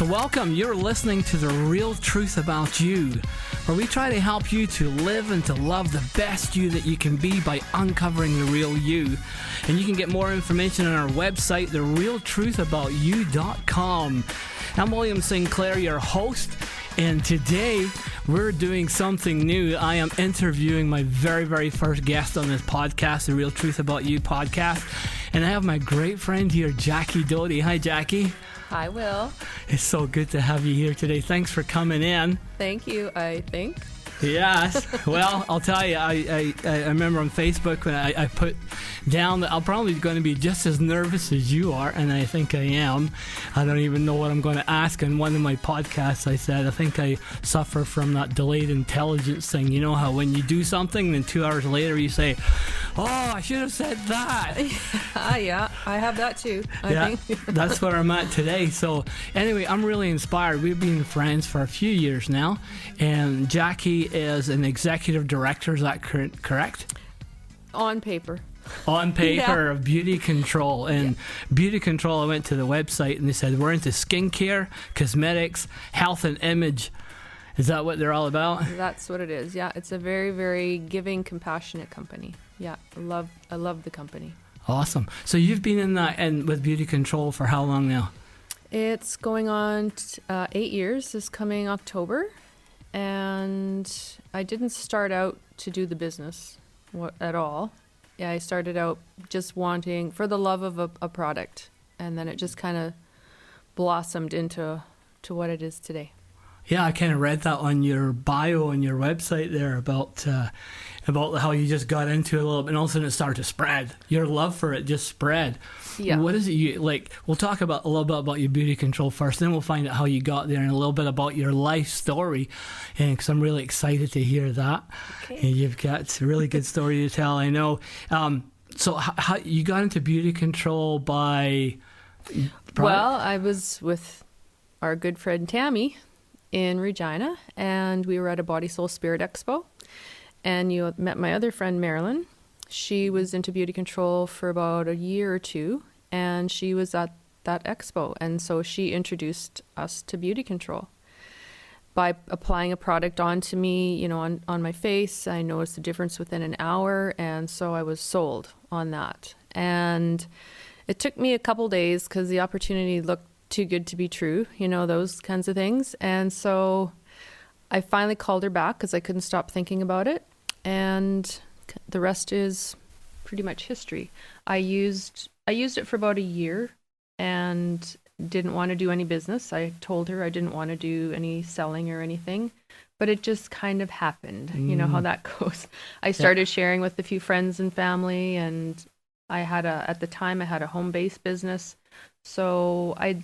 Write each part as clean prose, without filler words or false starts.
So welcome, you're listening to The Real Truth About You, where we try to help you to live and to love the best you that you can be by uncovering the real you. And you can get more information on our website, therealtruthaboutyou.com. I'm William Sinclair, your host, and today we're doing something new. I am interviewing my very, very first guest on this podcast, The Real Truth About You podcast, and I have my great friend here, Jackie Doty. Hi, Jackie. Hi, Will. It's so good to have you here today. Thanks for coming in. Thank you, I think. Yes. Well, I'll tell you, I remember on Facebook when I put down that I'm probably going to be just as nervous as you are, and I think I am. I don't even know what I'm going to ask. In one of my podcasts, I said, I think I suffer from that delayed intelligence thing. You know how when you do something, then 2 hours later you say, oh, I should have said that. Yeah, I have that too, I think. That's where I'm at today. So anyway, I'm really inspired. We've been friends for a few years now, and Jackie is an executive director. Is that correct? On paper. On paper of Beauty Control. And Beauty Control, I went to the website and they said, we're into skincare, cosmetics, health and image. Is that what they're all about? That's what it is. Yeah, it's a very, very giving, compassionate company. Yeah, I love the company. Awesome. So you've been in that and with Beauty Control for how long now? It's going on 8 years this coming October. And I didn't start out to do the business at all. Yeah, I started out just wanting, for the love of a product. And then it just kind of blossomed into what it is today. Yeah, I kind of read that on your bio on your website there about how you just got into it a little bit, and all of a sudden it started to spread. Your love for it just spread. Yeah. What is it you like? We'll talk about a little bit about your Beauty Control first, then we'll find out how you got there and a little bit about your life story, and because I'm really excited to hear that. Okay. And you've got a really good story to tell, I know. So how you got into Beauty Control by? Well, I was with our good friend Tammy in Regina, and we were at a Body, Soul, Spirit Expo, and you met my other friend Marilyn. She was into Beauty Control for about a year or two, and she was at that expo, and so she introduced us to Beauty Control by applying a product onto me, you know, on my face. I noticed the difference within an hour, and so I was sold on that. And it took me a couple days because the opportunity looked too good to be true, you know, those kinds of things. And so I finally called her back because I couldn't stop thinking about it. And the rest is pretty much history. I used it for about a year and didn't want to do any business. I told her I didn't want to do any selling or anything, but it just kind of happened. You know how that goes. I started sharing with a few friends and family, and at the time I had a home-based business. So I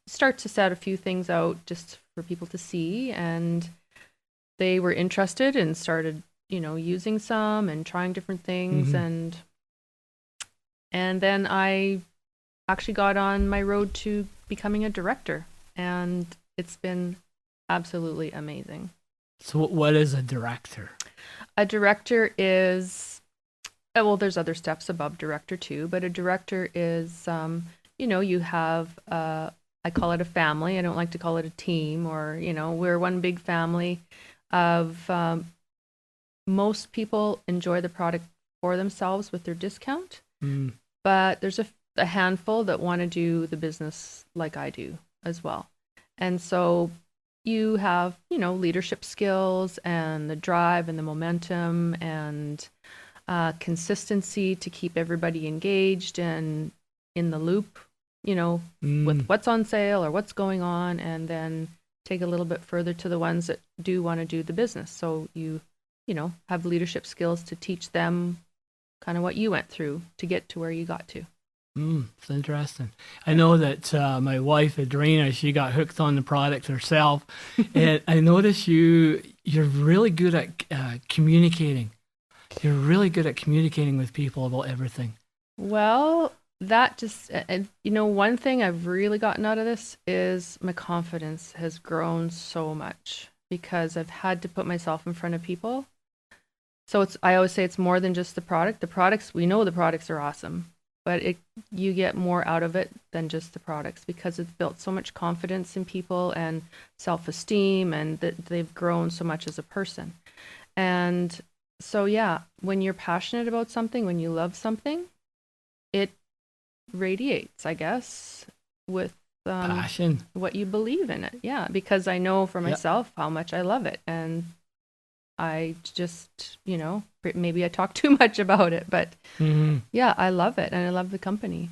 start to set a few things out just for people to see, and they were interested and started, you know, using some and trying different things. And then I actually got on my road to becoming a director, and it's been absolutely amazing. So what is a director? A director is, well, there's other steps above director too, but a director is, you know, you have, I call it a family. I don't like to call it a team, or, you know, we're one big family of, most people enjoy the product for themselves with their discount, but there's a handful that want to do the business like I do as well. And so you have, you know, leadership skills and the drive and the momentum and consistency to keep everybody engaged and in the loop, you know, with what's on sale or what's going on, and then take a little bit further to the ones that do want to do the business. So you know, have leadership skills to teach them kind of what you went through to get to where you got to. It's interesting. I know that my wife, Adrena, she got hooked on the product herself. And I noticed you're really good at communicating. You're really good at communicating with people about everything. Well, that just, you know, one thing I've really gotten out of this is my confidence has grown so much because I've had to put myself in front of people. So I always say it's more than just the product. The products, we know the products are awesome. but you get more out of it than just the products because it's built so much confidence in people and self-esteem, and that they've grown so much as a person. And so, yeah, when you're passionate about something, when you love something, it radiates, I guess, with passion, what you believe in it. Yeah, because I know for myself how much I love it. And I just, maybe I talk too much about it, but yeah, I love it and I love the company.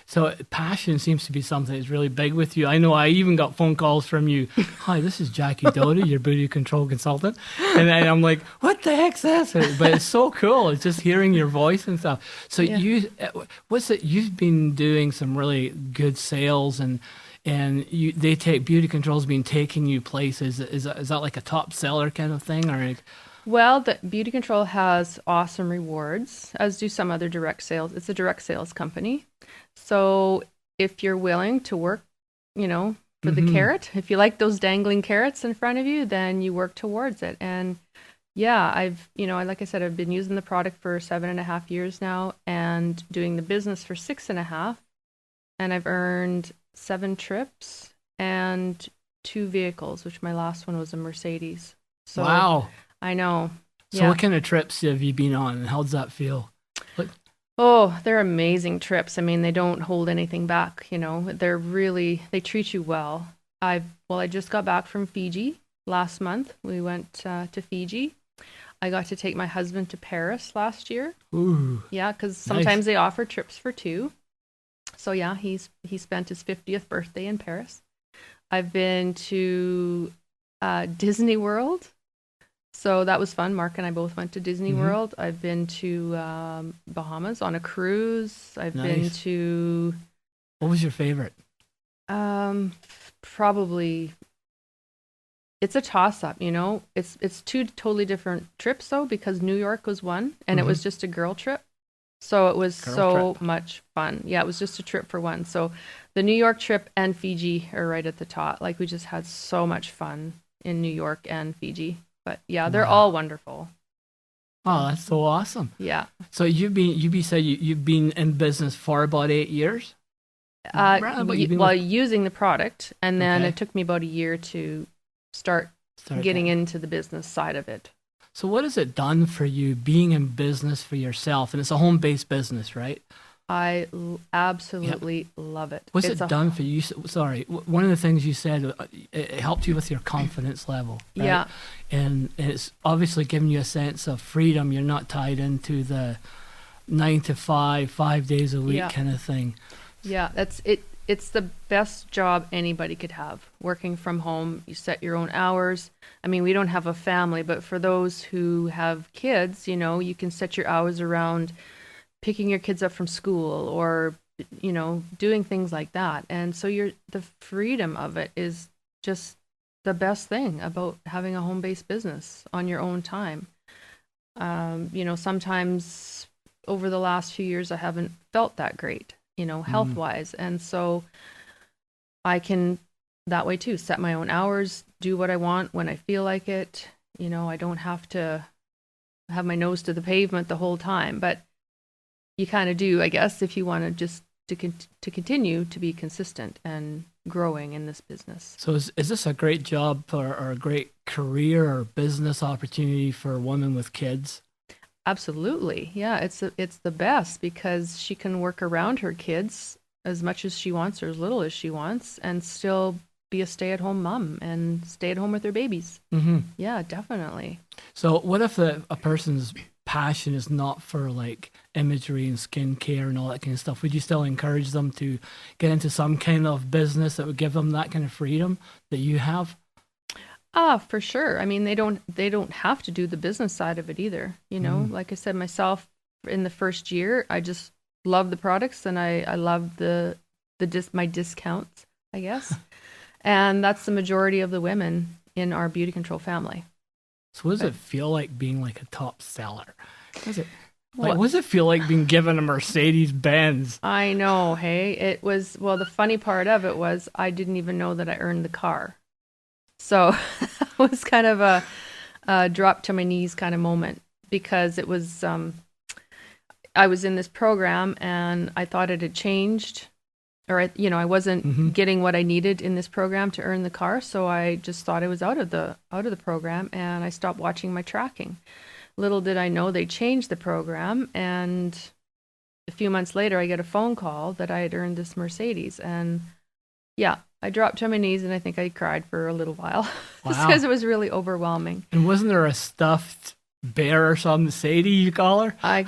So passion seems to be something that's really big with you. I know I even got phone calls from you. Hi, this is Jackie Doty, your booty control consultant. And I'm like, what the heck's this? But it's so cool. It's just hearing your voice and stuff. So you've been doing some really good sales, and beauty control's been taking you places. Is that like a top seller kind of thing, or? Well, the beauty control has awesome rewards, as do some other direct sales. It's a direct sales company. So if you're willing to work, for the carrot, if you like those dangling carrots in front of you, then you work towards it. And yeah, like I said, I've been using the product for 7.5 years now and doing the business for 6.5. And I've earned 7 trips and 2 vehicles, which my last one was a Mercedes. So, wow. I know. So what kind of trips have you been on, and how does that feel? Oh, they're amazing trips. I mean, they don't hold anything back, they treat you well. I just got back from Fiji last month. We went to Fiji. I got to take my husband to Paris last year. Ooh. Yeah, because sometimes they offer trips for 2. So yeah, he spent his 50th birthday in Paris. I've been to Disney World. So that was fun. Mark and I both went to Disney World. I've been to Bahamas on a cruise. I've been to... What was your favorite? Probably... It's a toss-up, It's 2 totally different trips, though, because New York was one, and it was just a girl trip. So it was much fun. Yeah, it was just a trip for one. So the New York trip and Fiji are right at the top. Like, we just had so much fun in New York and Fiji. But yeah, they're all wonderful. Oh, that's so awesome. Yeah. So you've been in business for about 8 years? Using the product, and then it took me about a year to start getting into the business side of it. So what has it done for you being in business for yourself? And it's a home-based business, right? I absolutely love it. What's it done for you? Sorry, one of the things you said, it helped you with your confidence level, right? Yeah. And it's obviously given you a sense of freedom. You're not tied into the 9 to 5, 5 days a week kind of thing. Yeah, that's it. It's the best job anybody could have. Working from home, you set your own hours. I mean, we don't have a family, but for those who have kids, you can set your hours around picking your kids up from school or, doing things like that. And so the freedom of it is just the best thing about having a home-based business on your own time. Sometimes over the last few years, I haven't felt that great, health-wise. And so I can, that way too, set my own hours, do what I want when I feel like it. I don't have to have my nose to the pavement the whole time, but you kind of do, I guess, if you want to just to continue to be consistent and growing in this business. So is this a great job or a great career or business opportunity for women with kids? Absolutely. Yeah, it's the best because she can work around her kids as much as she wants or as little as she wants and still be a stay-at-home mom and stay at home with her babies. Yeah, definitely. So what if a person's passion is not for like imagery and skincare and all that kind of stuff? Would you still encourage them to get into some kind of business that would give them that kind of freedom that you have? For sure. I mean, they don't have to do the business side of it either. Like I said, myself in the first year, I just love the products and I love my discounts, I guess. And that's the majority of the women in our beauty control family. So what does it feel like being like a top seller? What does it feel like being given a Mercedes Benz? I know, hey? It was, the funny part of it was I didn't even know that I earned the car. So it was kind of a drop to my knees kind of moment because it was, I was in this program and I thought it had changed, or I wasn't getting what I needed in this program to earn the car, so I just thought I was out of the program, and I stopped watching my tracking. Little did I know they changed the program, and a few months later I get a phone call that I had earned this Mercedes, and yeah, I dropped to my knees and I think I cried for a little while. Wow. Because it was really overwhelming. And wasn't there a stuffed bear or something, Sadie, you call her? I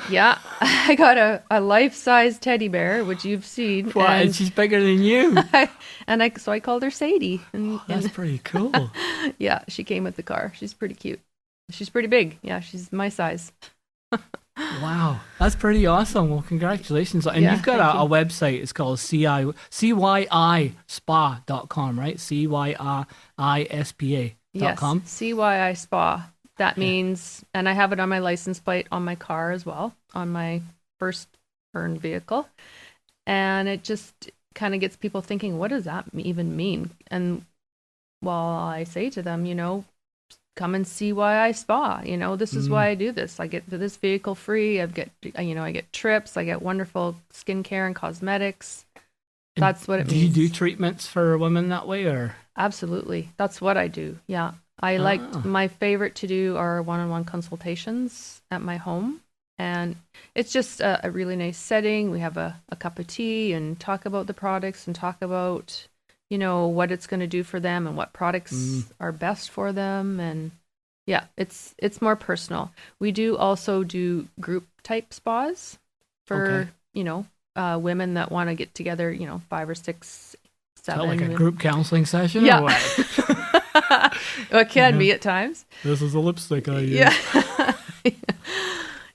got a life-size teddy bear, which you've seen. Wow, and she's bigger than you. So I called her Sadie. That's pretty cool. Yeah, she came with the car. She's pretty cute. She's pretty big. Yeah, she's my size. Wow, that's pretty awesome. Well, congratulations. And you've got a website. It's called CYISpa.com, right? CYISPA.com. Yes, CYI Spa. That means, and I have it on my license plate on my car as well, on my first earned vehicle. And it just kind of gets people thinking, what does that even mean? And while I say to them, come and see why I spa. This is why I do this. I get this vehicle free. I get trips. I get wonderful skincare and cosmetics. That's what it means. Do you do treatments for women that way, or? Absolutely. That's what I do. Yeah. My favorite to do are one-on-one consultations at my home. And it's just a really nice setting. We have a cup of tea and talk about the products and talk about what it's going to do for them and what products are best for them. And yeah, it's more personal. We do also do group type spas for, women that want to get together, 5 or 6, 7. Like a group counseling session? Yeah. Or what? Well, it can be at times. This is a lipstick I use. Yeah.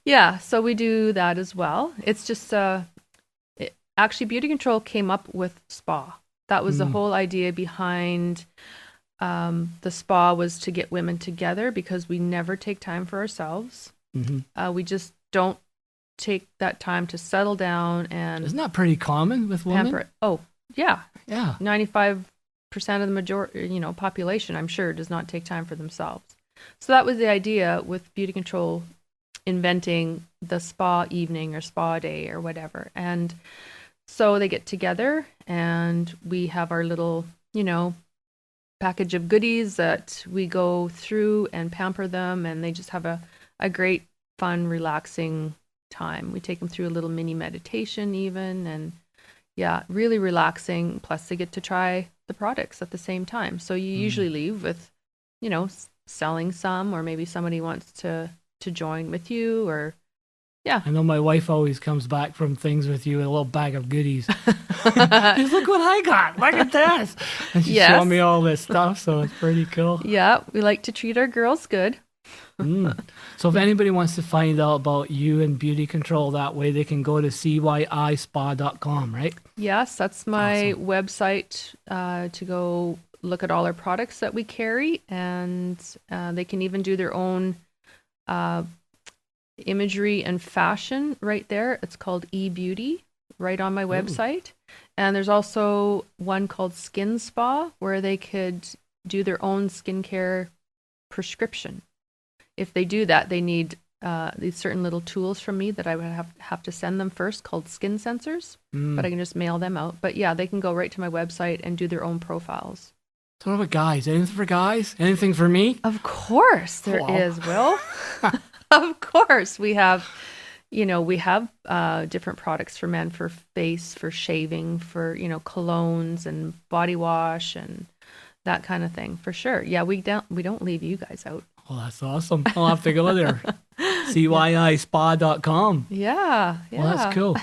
Yeah. So we do that as well. It's just, actually Beauty Control came up with spa. That was the whole idea behind the spa, was to get women together, because we never take time for ourselves. We just don't take that time to settle down and... Isn't that pretty common with women? Pamper. Oh, yeah. Yeah. 95% of the majority, population, I'm sure, does not take time for themselves. So that was the idea with Beauty Control inventing the spa evening or spa day or whatever. And so they get together and we have our little, package of goodies that we go through and pamper them, and they just have a great, fun, relaxing time. We take them through a little mini meditation even, and yeah, really relaxing. Plus they get to try the products at the same time. So you usually leave with, selling some, or maybe somebody wants to join with you, or yeah. I know my wife always comes back from things with you with a little bag of goodies. She's, look what I got. Look at this. And she's showing me all this stuff, so it's pretty cool. Yeah, we like to treat our girls good. So if anybody wants to find out about you and Beauty Control that way, they can go to CYISpa.com, right? Yes, that's my website to go look at all our products that we carry, and they can even do their own imagery and fashion right there. It's called eBeauty, right on my website. And there's also one called Skin Spa, where they could do their own skincare prescription. If they do that, they need these certain little tools from me that I would have to send them first, called skin sensors, but I can just mail them out. But yeah, they can go right to my website and do their own profiles. So what about guys? Anything for guys? Anything for me? Of course there is, Will. Of course. We have different products for men, for face, for shaving, for, colognes and body wash and that kind of thing, for sure. Yeah, we don't leave you guys out. Well, that's awesome. I'll have to go there. CYISpa.com. Yeah. Well, that's cool.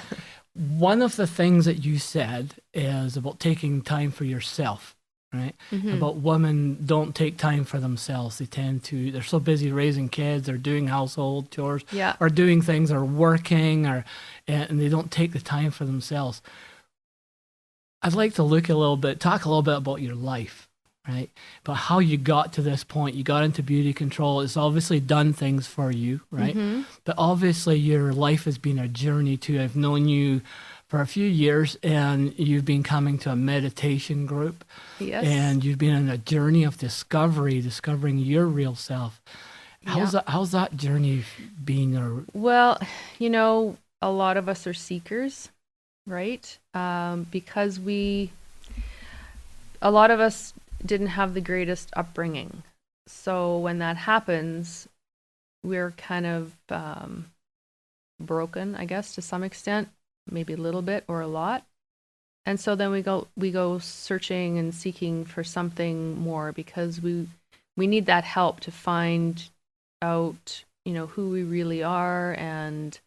One of the things that you said is about taking time for yourself, right? About women don't take time for themselves. They're so busy raising kids or doing household chores or doing things or working and they don't take the time for themselves. I'd like to talk a little bit about your life. Right? But how you got to this point, you got into Beauty Control. It's obviously done things for you, right? But obviously your life has been a journey too. I've known you for a few years, and you've been coming to a meditation group. Yes. And you've been on a journey of discovering your real self. How's that journey been? Well, a lot of us are seekers, right? Because a lot of us didn't have the greatest upbringing. So when that happens, we're kind of broken, I guess, to some extent, maybe a little bit or a lot. And so then we go searching and seeking for something more, because we need that help to find out, who we really are, and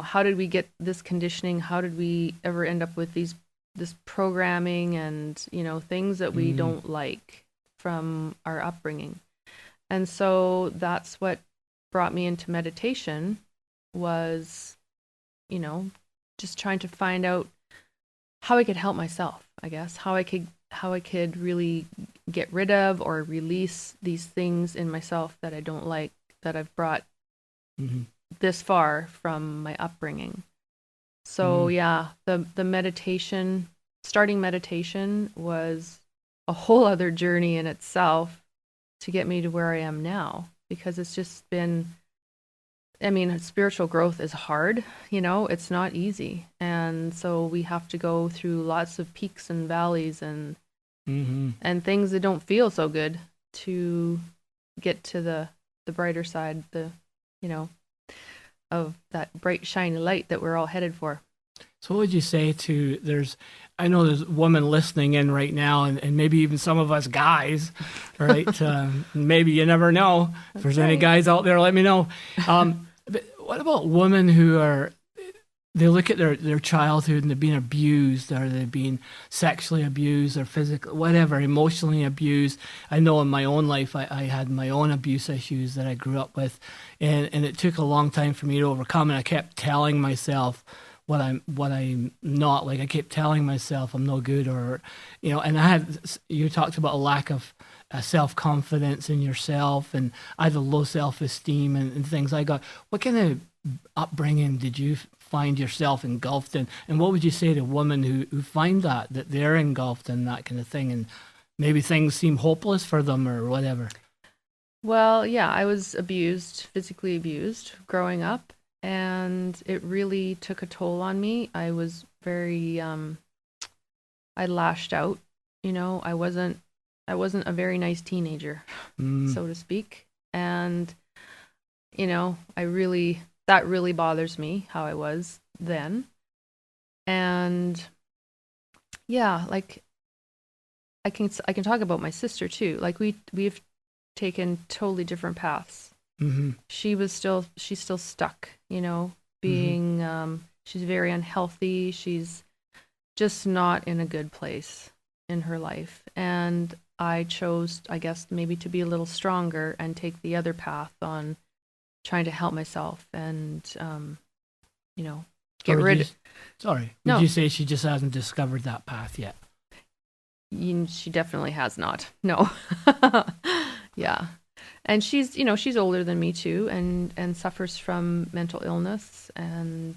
how did we get this conditioning? How did we ever end up with this programming and, things that we don't like from our upbringing. And so that's what brought me into meditation, was, just trying to find out how I could help myself, I guess, how I could really get rid of or release these things in myself that I don't like, that I've brought this far from my upbringing. So the meditation, starting meditation, was a whole other journey in itself to get me to where I am now, because it's just been, spiritual growth is hard, it's not easy. And so we have to go through lots of peaks and valleys and things that don't feel so good to get to the brighter side, of that bright, shiny light that we're all headed for. So what would you say I know there's women listening in right now, and maybe even some of us guys, right? Maybe, you never know. If there's any guys out there, let me know. But what about women who they look at their childhood and they're being abused, or they're being sexually abused, or physically, whatever, emotionally abused. I know in my own life, I had my own abuse issues that I grew up with, and it took a long time for me to overcome. And I kept telling myself what I'm not. Like, I kept telling myself I'm no good, or, and you talked about a lack of self-confidence in yourself, and I had a low self-esteem and things like that. What kind of upbringing did you find yourself engulfed in, and what would you say to women who find that they're engulfed in that kind of thing, and maybe things seem hopeless for them or whatever? Well, yeah, I was physically abused growing up, and it really took a toll on me. I was very I lashed out. I wasn't a very nice teenager, so to speak. And that really bothers me, how I was then. And yeah, like I can talk about my sister too. Like we've taken totally different paths. She's still stuck, being she's very unhealthy. She's just not in a good place in her life. And I chose, I guess, maybe to be a little stronger and take the other path on trying to help myself and, get rid of. Sorry. Would you say she just hasn't discovered that path yet? She definitely has not. No. Yeah. And she's older than me too, and suffers from mental illness, and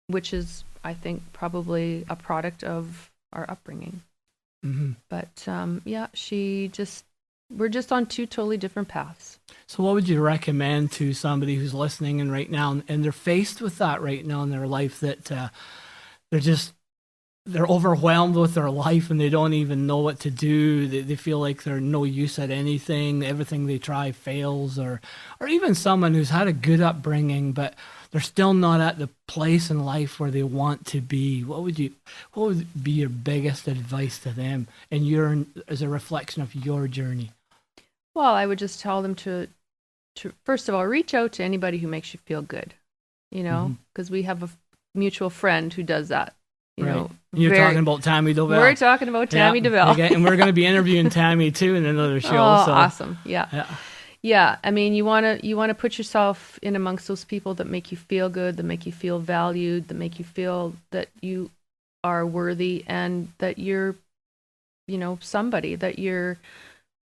which is, I think, probably a product of our upbringing. But yeah, we're just on two totally different paths. So what would you recommend to somebody who's listening in right now, and they're faced with that right now in their life, that they're overwhelmed with their life and they don't even know what to do. They feel like they're no use at anything. Everything they try fails, or even someone who's had a good upbringing, but they're still not at the place in life where they want to be. What would be your biggest advice to them, and as a reflection of your journey? Well, I would just tell them to first of all, reach out to anybody who makes you feel good, because we have a mutual friend who does that. You're talking about Tammy DeVille. We're talking about Tammy DeVille. Okay, and we're going to be interviewing Tammy too in another show. Oh, so. Awesome. Yeah. Yeah. I mean, you want to put yourself in amongst those people that make you feel good, that make you feel valued, that make you feel that you are worthy, and that you're, somebody, that you're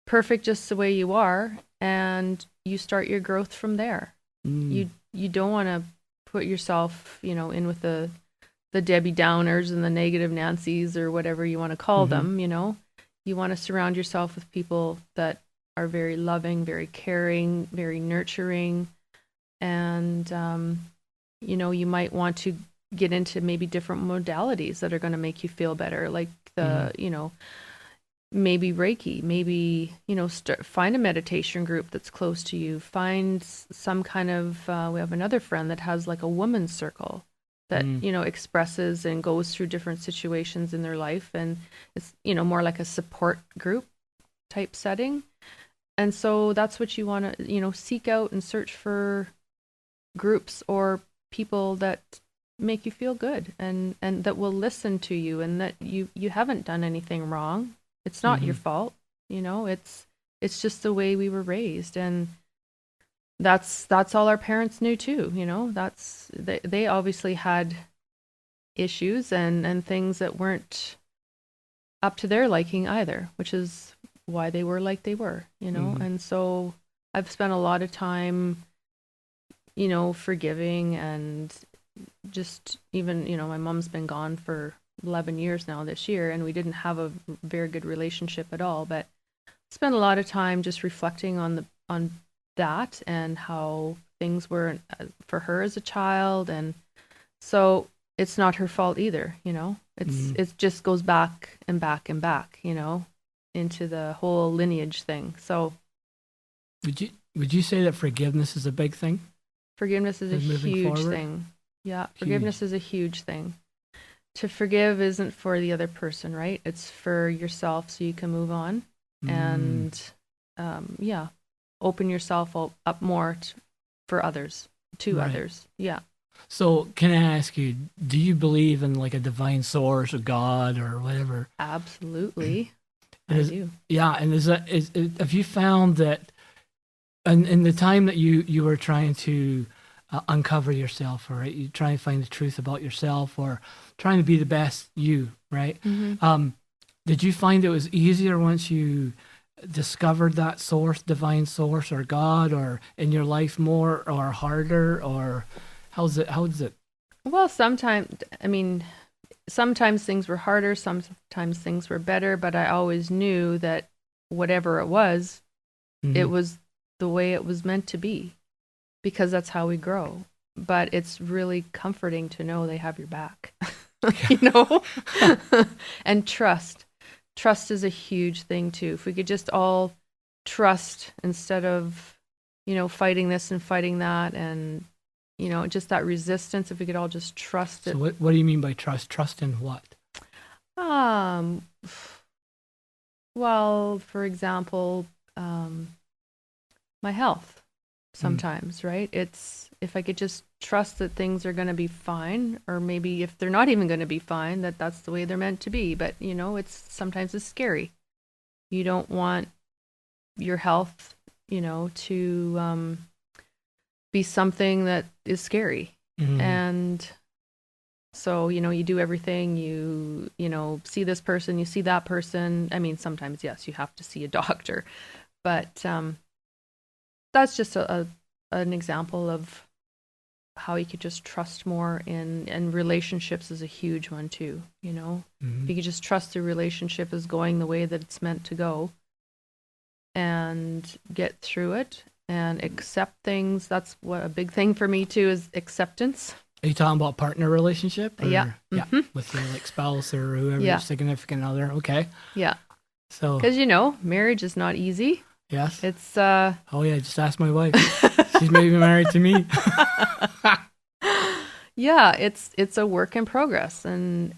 perfect just the way you are, and you start your growth from there. You don't want to put yourself, in with the Debbie Downers and the negative Nancys, or whatever you want to call them. You want to surround yourself with people that are very loving, very caring, very nurturing, and you might want to get into maybe different modalities that are going to make you feel better, like maybe Reiki, maybe, find a meditation group that's close to you. Find some kind of, we have another friend that has like a woman's circle that, expresses and goes through different situations in their life. And it's, more like a support group type setting. And so that's what you want to, seek out and search for groups or people that make you feel good and that will listen to you, and that you haven't done anything wrong. It's not your fault, it's just the way we were raised. And that's all our parents knew too, they obviously had issues and things that weren't up to their liking either, which is why they were like they were, And so I've spent a lot of time, forgiving, and just even, my mom's been gone for 11 years now this year, and we didn't have a very good relationship at all, but spent a lot of time just reflecting on that and how things were for her as a child. And so it's not her fault either, it just goes back and back and back, into the whole lineage thing. So would you say that forgiveness is a big thing? Forgiveness is a huge thing. Yeah, forgiveness is a huge thing. To forgive isn't for the other person, right? It's for yourself, so you can move on and, open yourself up more for others, to others. Yeah. So can I ask you, do you believe in like a divine source or God or whatever? Absolutely. I do. Yeah. And have you found that in the time that you were trying to uncover yourself, or right, you try and find the truth about yourself, or trying to be the best you, right? Did you find it was easier once you discovered that source, divine source or God, or in your life more, or harder, or how's it? Well, sometimes things were harder, sometimes things were better, but I always knew that whatever it was the way it was meant to be, because that's how we grow. But it's really comforting to know they have your back, and trust. Trust is a huge thing too. If we could just all trust instead of, fighting this and fighting that, and, just that resistance, if we could all just trust it. So what do you mean by trust? Trust in what? Well, for example, my health sometimes, right? It's, if I could just trust that things are going to be fine, or maybe if they're not even going to be fine, that's the way they're meant to be. But, sometimes it's scary. You don't want your health, to be something that is scary. And so, you do everything, you see this person, you see that person. I mean, sometimes, yes, you have to see a doctor, but that's just an example of how you could just trust more and relationships is a huge one too, If you could just trust the relationship is going the way that it's meant to go and get through it and accept things. That's what a big thing for me too, is acceptance. Are you talking about partner relationship? Or, yeah. With your spouse or whoever, your significant other. Okay. Yeah. So, because marriage is not easy. Yes. It's oh yeah, just ask my wife. She's maybe married to me. Yeah, it's a work in progress, and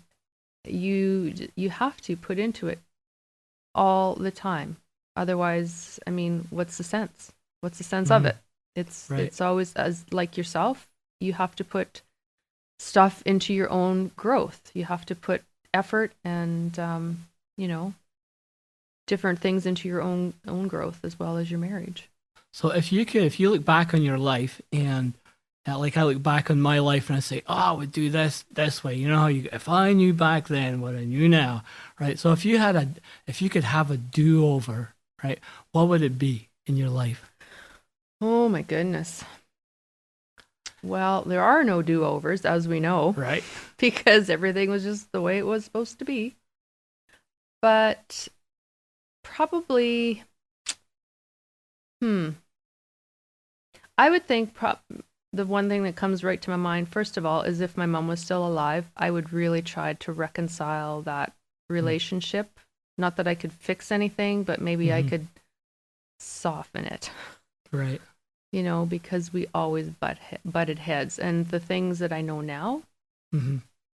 you have to put into it all the time. Otherwise, what's the sense? What's the sense of it? It's always, as like yourself, you have to put stuff into your own growth. You have to put effort and different things into your own growth, as well as your marriage. So if you look back on your life, and like I look back on my life and I say, oh, I would do this way. If I knew back then what I knew now, right? So if you could have a do-over, right, what would it be in your life? Oh my goodness. Well, there are no do-overs, as we know. Right. Because everything was just the way it was supposed to be. But probably, I would think the one thing that comes right to my mind, first of all, is if my mom was still alive, I would really try to reconcile that relationship. Not that I could fix anything, but maybe I could soften it. Right. You know, because we always butted heads. And the things that I know now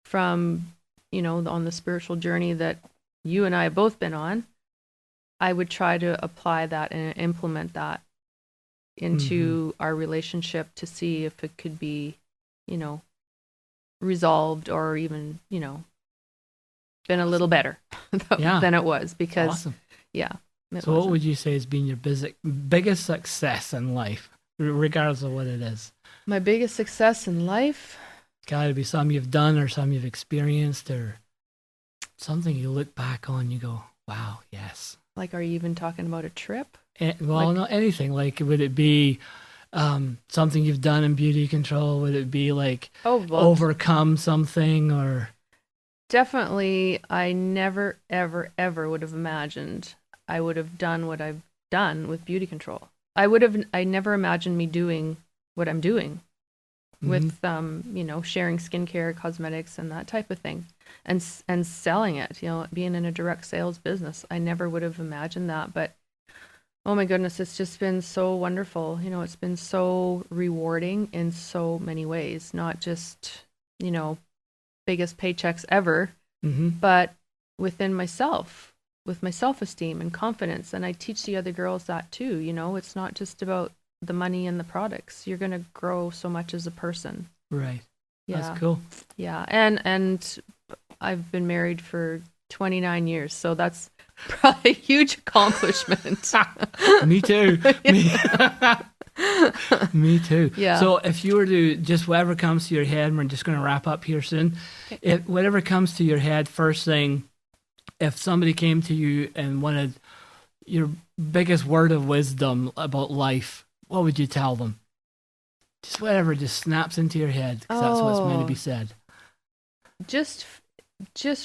from, you know, on the spiritual journey that you and I have both been on, I would try to apply that and implement that into our relationship to see if it could be, you know, resolved or even, you know, been a little better than it was. Because, So what would you say has been your biggest success in life, regardless of what it is? My biggest success in life? It's got to be something you've done or something you've experienced or something you look back on and you go, wow, yes. Like, are you even talking about a trip? Well, not anything. Like, would it be something you've done in beauty control? Would it be like overcome something or? Definitely, I never, ever, ever would have imagined I would have done what I've done with beauty control. I never imagined me doing what I'm doing with, you know, sharing skincare, cosmetics, and that type of thing, and selling it. You know, being in a direct sales business, I never would have imagined that. But oh my goodness, it's just been so wonderful. You know, it's been so rewarding in so many ways. Not just, you know, biggest paychecks ever, but within myself, with my self-esteem and confidence. And I teach the other girls that too. You know, it's not just about the money and the products. You're going to grow so much as a person. Right. Yeah. That's cool. Yeah. And I've been married for 29 years, so that's probably a huge accomplishment. Me too. Me too. Yeah. So if you were to just whatever comes to your head, and we're just going to wrap up here soon. If whatever comes to your head, first thing, if somebody came to you and wanted your biggest word of wisdom about life, what would you tell them? Just whatever just snaps into your head, because that's what's meant to be said. Just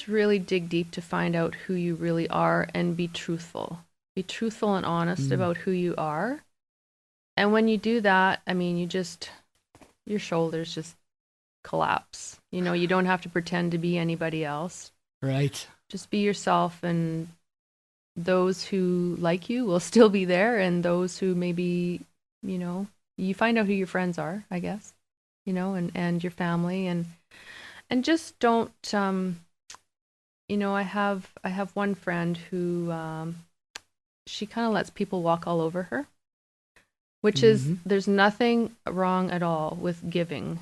really dig deep to find out who you really are and be truthful. Be truthful and honest about who you are. And when you do that, I mean, your shoulders just collapse. You know, you don't have to pretend to be anybody else. Right. Just be yourself, and those who like you will still be there, and those who maybe, you know, you find out who your friends are, I guess, you know, and your family, and just don't, you know, I have one friend who, she kind of lets people walk all over her, which is, there's nothing wrong at all with giving,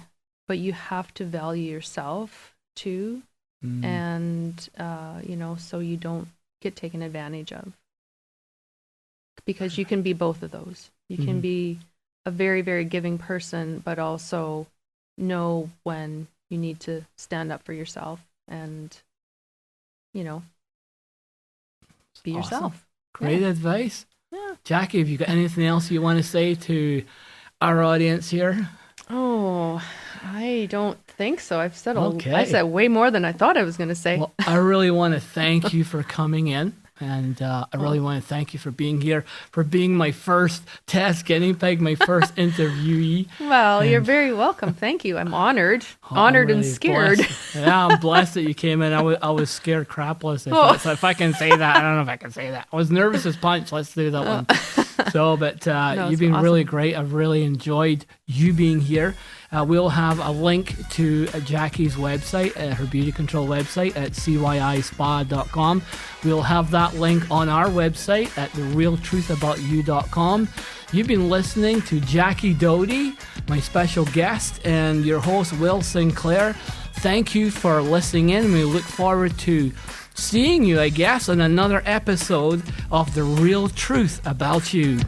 but you have to value yourself too. And, you know, so you don't get taken advantage of. Because you can be both of those. You can be a very, very giving person, but also know when you need to stand up for yourself and, you know, be yourself. Great advice. Yeah. Jackie, have you got anything else you want to say to our audience here? Oh, I don't think so. I've said I said way more than I thought I was going to say. Well, I really want to thank you for coming in. And I really want to thank you for being here, for being my first test guinea pig, my first interviewee. Well, you're very welcome. Thank you. I'm honored. Honored really and scared. Yeah, I'm blessed that you came in. I was scared crapless. If I can say that. I don't know if I can say that. I was nervous as punch. Let's do that one. So, but you've been awesome. Really great. I've really enjoyed you being here. We'll have a link to Jackie's website, her beauty control website at cyspa.com. We'll have that link on our website at therealtruthaboutyou.com. You've been listening to Jackie Doty, my special guest, and your host, Will Sinclair. Thank you for listening in. We look forward to seeing you, I guess, on another episode of The Real Truth About You.